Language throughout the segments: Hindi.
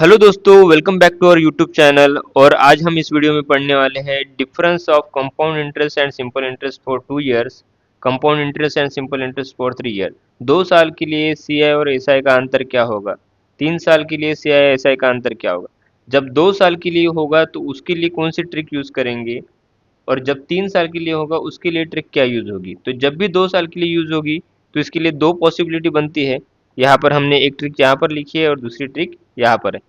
हेलो दोस्तों, welcome back to our YouTube channel. और आज हम इस वीडियो में पढ़ने वाले हैं difference of compound interest and simple interest for 2 years, compound interest and simple interest for 3 year. 2 साल के लिए सीआई और एसआई का अंतर क्या होगा? 3 साल के लिए सीआई एसआई का अंतर क्या होगा? जब 2 साल के लिए होगा तो उसके लिए कौन सी ट्रिक यूज करेंगे, और जब 3 साल के लिए होगा उसके लिए ट्रिक क्या यूज होगी? तो जब भी 2 साल के लिए यूज होगी तो इसके लिए दो पॉसिबिलिटी बनती है। यहाँ पर हमने एक ट्रिक यहाँ पर लिखी है और दूसरी ट्रिक यहाँ पर है।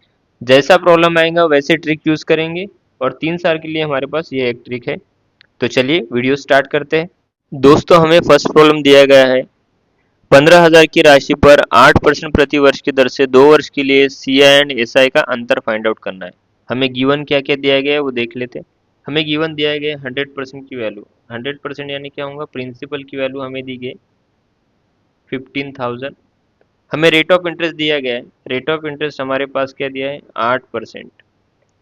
जैसा प्रॉब्लम आएगा वैसे ट्रिक यूज करेंगे, और 3 साल के लिए हमारे पास ये एक ट्रिक है। तो चलिए वीडियो स्टार्ट करते हैं। दोस्तों, हमें फर्स्ट प्रॉब्लम दिया गया है 15,000 की राशि पर 8% प्रति वर्ष की दर से 2 वर्ष के लिए सीआई एंड एसआई का अंतर फाइंड आउट करना है। हमें गिवन क्या क्या दिया गया है वो देख लेते हैं। हमें गिवन दिया गया है 100% की वैल्यू। 100% यानी क्या होगा? प्रिंसिपल की वैल्यू हमें दी गई 15,000। हमें रेट ऑफ इंटरेस्ट दिया गया है। रेट ऑफ इंटरेस्ट हमारे पास क्या दिया है? 8%।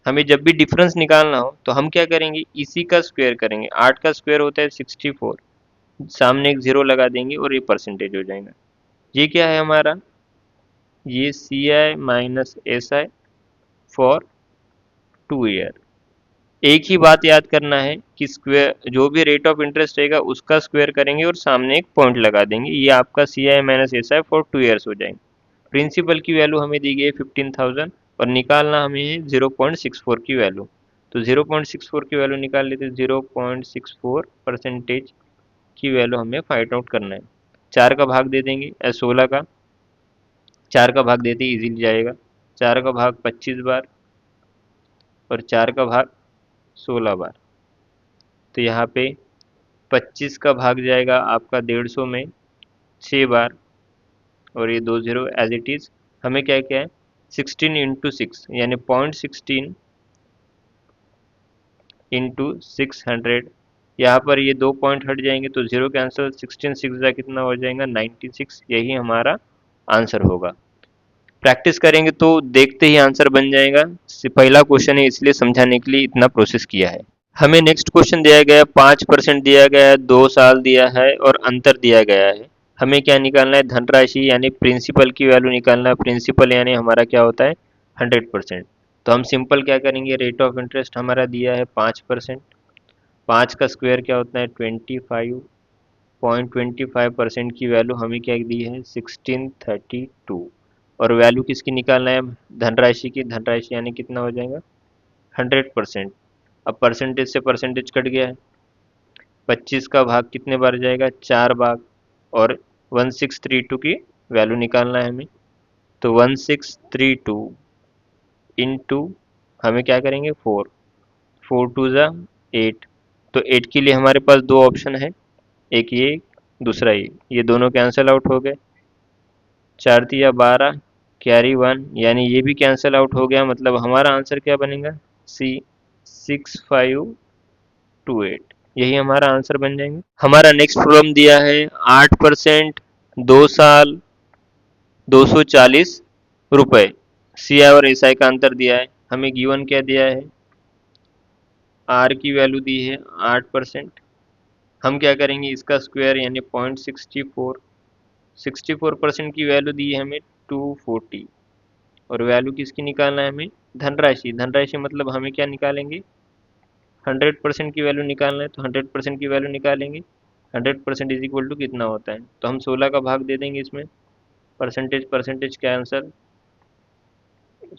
हमें जब भी डिफरेंस निकालना हो तो हम क्या करेंगे? इसी का स्क्वायर करेंगे। 8 का स्क्वायर होता है 64। सामने एक जीरो लगा देंगे और ये परसेंटेज हो जाएगा। ये क्या है हमारा? ये C I minus S I for 2 year. एक ही बात याद करना है कि स्क्वायर जो भी रेट ऑफ इंटरेस्ट रहेगा उसका स्क्वायर करेंगे और सामने एक पॉइंट लगा देंगे। ये आपका C I minus S I for 2 years हो जाएंगे। प्रिंसिपल की वैल्यू हमें दी गई है 15,000 और निकालना हमें है 0.64 की वैल्यू। तो 0.64 की वैल्यू निकाल लेते हैं। 0.64 परसेंटेज की वैल्यू हमें फाइंड आउट करना है। 4 का भाग दे देंगे, 16 का 4 का भाग देते इजीली जाएगा। 4 का भाग 25 बार और 4 का भाग 16 बार। तो यहाँ पे 25 का भाग जाएगा आपका 150 में 6 बार, और ये 2 जीरो एज इट इज। हमें क्या क्या है? 16 × 6 यानी 0.16 इंटू 600। यहाँ पर ये 2 पॉइंट हट जाएंगे तो जीरो कैंसिल। 16 6 कितना हो जाएगा? 96। यही हमारा आंसर होगा। प्रैक्टिस करेंगे तो देखते ही आंसर बन जाएगा। पहला क्वेश्चन है इसलिए समझाने के लिए इतना प्रोसेस किया है। हमें नेक्स्ट क्वेश्चन दिया गया है 5% दिया गया है, 2 साल दिया है और अंतर दिया गया है। हमें क्या निकालना है? धनराशि यानी प्रिंसिपल की वैल्यू निकालना है। प्रिंसिपल यानी हमारा क्या होता है? 100%। तो हम सिंपल क्या करेंगे? रेट ऑफ इंटरेस्ट हमारा दिया है 5%। 5 का स्क्वायर क्या होता है? 25.25% की वैल्यू हमें क्या दी है? 1632। और वैल्यू किसकी निकालना है? धनराशि की। धनराशि यानी कितना हो जाएगा? 100%। अब परसेंटेज से परसेंटेज कट गया है। 25 का भाग कितने बार जाएगा? 4 भाग। और 1632 की वैल्यू निकालना है हमें। तो 1632 इंटू हमें क्या करेंगे? 4। 4 2 8। तो 8 के लिए हमारे पास दो ऑप्शन है, एक ये दूसरा ये दोनों कैंसिल आउट हो गए। 4 तिया 12 कैरी 1 यानी ये भी कैंसिल आउट हो गया। मतलब हमारा आंसर क्या बनेगा? सी 6528। यही हमारा आंसर बन जाएंगे। हमारा नेक्स्ट प्रॉब्लम दिया है 8%, 2 साल, 240 रुपए। सी आई और एस आई का अंतर दिया है। हमें गिवन क्या दिया है? आर की वैल्यू दी है 8%। हम क्या करेंगे? इसका स्क्वायर यानी 0.64। 64% की वैल्यू दी है हमें 240। और वैल्यू किसकी निकालना है हमें? धनराशि। धनराशि मतलब हमें क्या निकालेंगे? 100% की वैल्यू निकालना है तो 100% की वैल्यू निकालेंगे। 100% इज इक्वल टू कितना होता है? तो हम 16 का भाग दे देंगे इसमें। परसेंटेज परसेंटेज का आंसर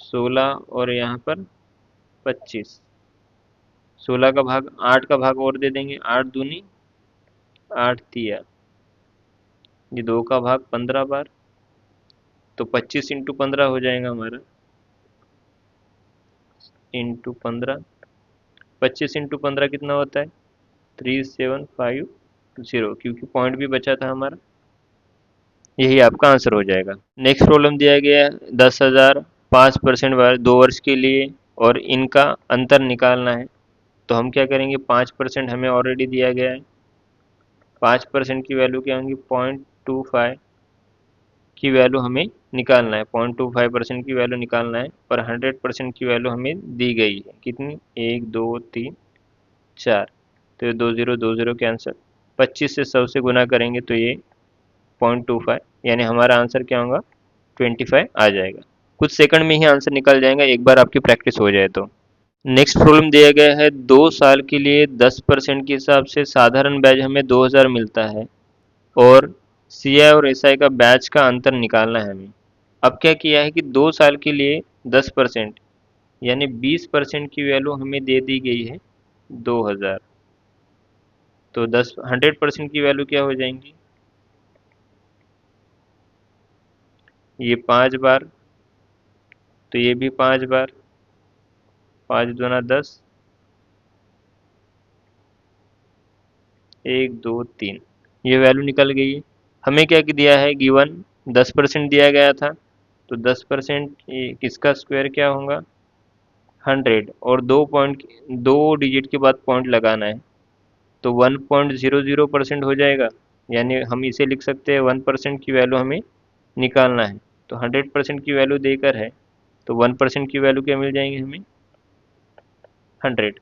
16 और यहाँ पर 25। 16 का भाग 8 का भाग और दे देंगे। 8 दूनी 8 तिया, ये 2 का भाग 15 बार। तो 25 इंटू 15 हो जाएगा हमारा। इंटू 15, 25 इंटू 15 कितना होता है? 3750, क्योंकि पॉइंट भी बचा था हमारा। यही आपका आंसर हो जाएगा। नेक्स्ट प्रॉब्लम दिया गया है 10,000, 5% 2 वर्ष के लिए और इनका अंतर निकालना है। तो हम क्या करेंगे? 5% हमें ऑलरेडी दिया गया है। 5% की वैल्यू क्या होंगी? 0.25 की वैल्यू हमें निकालना है। 0.25% की वैल्यू निकालना है। और 100% की वैल्यू हमें दी गई है कितनी? 1 2 3 4। तो ये 2 जीरो 2 जीरो कैंसर। 25 से 100 से गुना करेंगे तो ये 0.25 यानी हमारा आंसर क्या होगा? 25 आ जाएगा। कुछ सेकंड में ही आंसर निकल जाएगा एक बार आपकी प्रैक्टिस हो जाए तो। नेक्स्ट प्रॉब्लम दिया गया है 2 साल के लिए 10% के हिसाब से साधारण ब्याज हमें 2000 मिलता है और सीआई और एसआई का ब्याज का अंतर निकालना है हमें। अब क्या किया है कि 2 साल के लिए 10% यानी 20% की वैल्यू हमें दे दी गई है 2000। तो 100% की वैल्यू क्या हो जाएंगी, ये 5 बार, तो ये भी 5 बार, 5 दूना 10, 1 2 3, ये वैल्यू निकल गई है। हमें क्या दिया है, गिवन 10% दिया गया था, तो 10% किसका स्क्वायर क्या होगा 100, और 2 डिजिट के बाद पॉइंट लगाना है, तो 1.00% हो जाएगा। यानी हम इसे लिख सकते हैं 1% की वैल्यू हमें निकालना है, तो 100% की वैल्यू देकर है, तो 1% की वैल्यू क्या मिल जाएंगे हमें 100।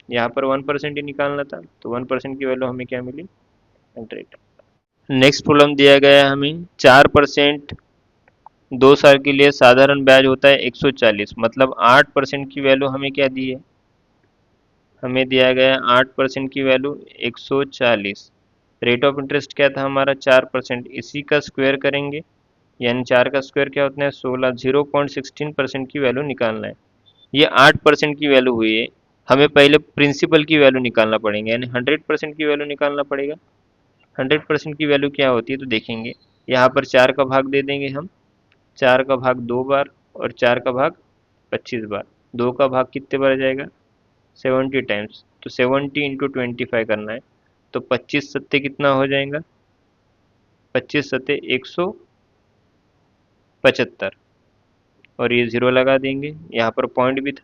यहाँ पर 1% ही निकालना था, तो 1% की वैल्यू हमें क्या मिली 100। नेक्स्ट प्रॉब्लम दिया गया है हमें 4%, 2 साल के लिए साधारण ब्याज होता है 140, मतलब 8% की वैल्यू हमें क्या दी है, हमें दिया गया है 8% की वैल्यू 140। रेट ऑफ इंटरेस्ट क्या था हमारा 4%, इसी का स्क्वायर करेंगे, यानी 4 का स्क्वायर क्या होता है 16, 0.16% की वैल्यू निकालना है। ये 8% की वैल्यू हुई है, हमें पहले प्रिंसिपल की वैल्यू निकालना पड़ेगा, यानी 100% की वैल्यू निकालना पड़ेगा। 100% की वैल्यू क्या होती है तो देखेंगे, यहाँ पर 4 का भाग दे देंगे हम, 4 का भाग 2 बार और 4 का भाग 25 बार, 2 का भाग कितने बार जाएगा 70 टाइम्स, तो 70 × 25 करना है, तो 25 सत्ते कितना हो जाएगा, 25 सत्ते 175, और ये ज़ीरो लगा देंगे, यहाँ पर पॉइंट भी था।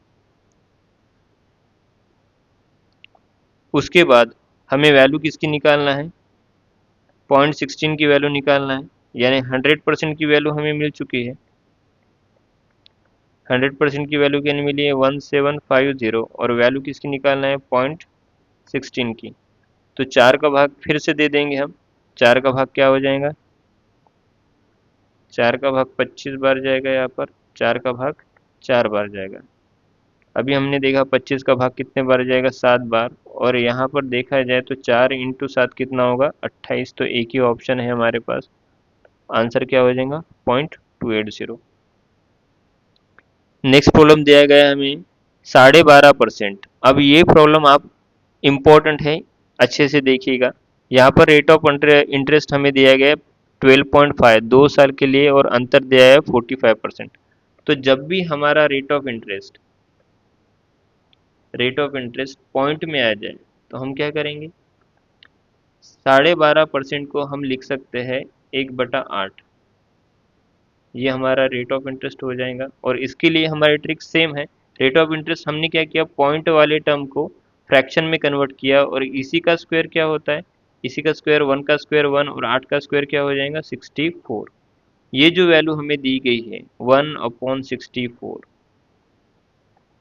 उसके बाद हमें वैल्यू किसकी निकालना है, 0.16 की वैल्यू निकालना है, यानी 100% की वैल्यू हमें मिल चुकी है। 100% की वैल्यू क्या मिली है 1750, और वैल्यू किसकी निकालना है 0.16 की, तो 4 का भाग फिर से दे देंगे हम, 4 का भाग क्या हो जाएगा, 4 का भाग 25 बार जाएगा, यहाँ पर 4 का भाग 4 बार जाएगा। अभी हमने देखा 25 का भाग कितने बार जाएगा 7 बार, और यहाँ पर देखा जाए तो 4 × 7 कितना होगा 28, तो एक ही ऑप्शन है हमारे पास, आंसर क्या हो जाएगा 0.280। नेक्स्ट प्रॉब्लम दिया गया है हमें 12.5%। अब ये प्रॉब्लम आप इम्पोर्टेंट है, अच्छे से देखिएगा। यहाँ पर रेट ऑफ इंटरेस्ट हमें दिया गया है 12.5 2 साल के लिए, और अंतर दिया है 45%। तो जब भी हमारा रेट ऑफ इंटरेस्ट पॉइंट में आ जाए, तो हम क्या करेंगे, 12.5% को हम लिख सकते हैं 1/8, ये हमारा रेट ऑफ इंटरेस्ट हो जाएगा। और इसके लिए हमारी ट्रिक सेम है, रेट ऑफ इंटरेस्ट हमने क्या किया, पॉइंट वाले टर्म को फ्रैक्शन में कन्वर्ट किया, और इसी का स्क्वायर क्या होता है, इसी का स्क्वायर 1 का स्क्वायर 1, और 8 का स्क्वायर क्या हो जाएगा 64। ये जो वैल्यू हमें दी गई है 1/64,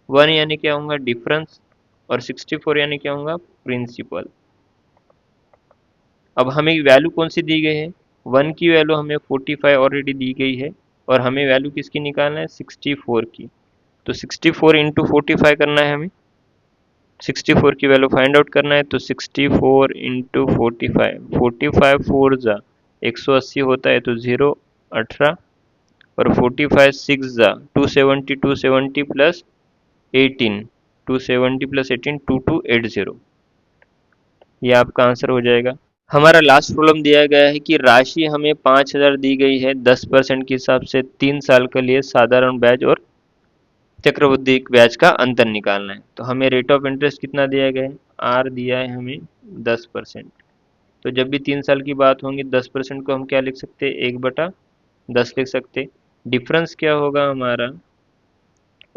1 यानी क्या होगा डिफरेंस, और 64 यानी क्या होगा प्रिंसिपल। अब हमें वैल्यू कौन सी दी गई है, 1 की वैल्यू हमें 45 ऑलरेडी दी गई है, और हमें वैल्यू किसकी निकालना है 64 की, तो 64 इंटू 45 करना है हमें, 64 की वैल्यू फाइंड आउट करना है, तो 64 इंटू 45, 45 फोर ज़ा 180 होता है, तो 0 18, और 45 6 ज़ा 270, 270 प्लस 18, 270 प्लस 18 2280, ये आपका आंसर हो जाएगा। हमारा लास्ट प्रॉब्लम दिया गया है कि राशि हमें 5000 दी गई है 10% के हिसाब से 3 साल के लिए साधारण ब्याज और चक्रवृद्धि ब्याज का अंतर निकालना है। तो हमें रेट ऑफ इंटरेस्ट कितना दिया गया है, आर दिया है हमें 10%। तो जब भी 3 साल की बात होगी 10% को हम क्या लिख सकते हैं 1/10 लिख सकते। डिफरेंस क्या होगा हमारा,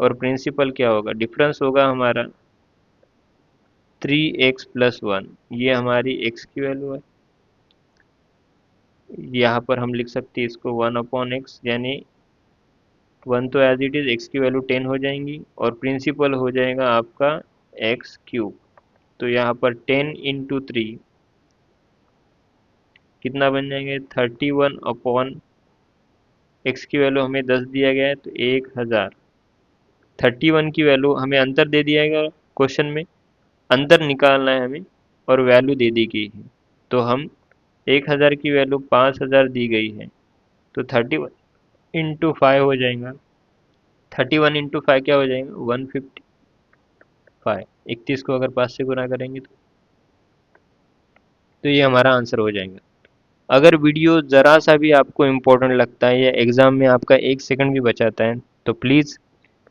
और प्रिंसिपल क्या होगा, डिफरेंस होगा हमारा 3x+1, ये हमारी x की वैल्यू है। यहाँ पर हम लिख सकते हैं इसको 1/x, यानी 1 तो एज इट इज x की वैल्यू 10 हो जाएंगी, और प्रिंसिपल हो जाएगा आपका x³। तो यहाँ पर 10 × 3 कितना बन जाएंगे 31/, x की वैल्यू हमें 10 दिया गया है तो 1000। 31 की वैल्यू हमें अंतर दे दिया गया क्वेश्चन में, अंतर निकालना है हमें और वैल्यू दे दी गई है। तो हम 1000 की वैल्यू 5000 दी गई है तो 31 × 5 हो जाएगा। 31 × 5 क्या हो जाएगा 155। 31 को अगर 5 से गुना करेंगे तो ये हमारा आंसर हो जाएगा। अगर वीडियो ज़रा सा भी आपको इम्पोर्टेंट लगता है या एग्ज़ाम में आपका 1 सेकंड भी बचाता है तो please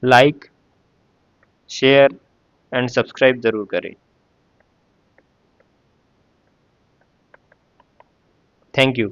like, share and subscribe ज़रूर करें। Thank you.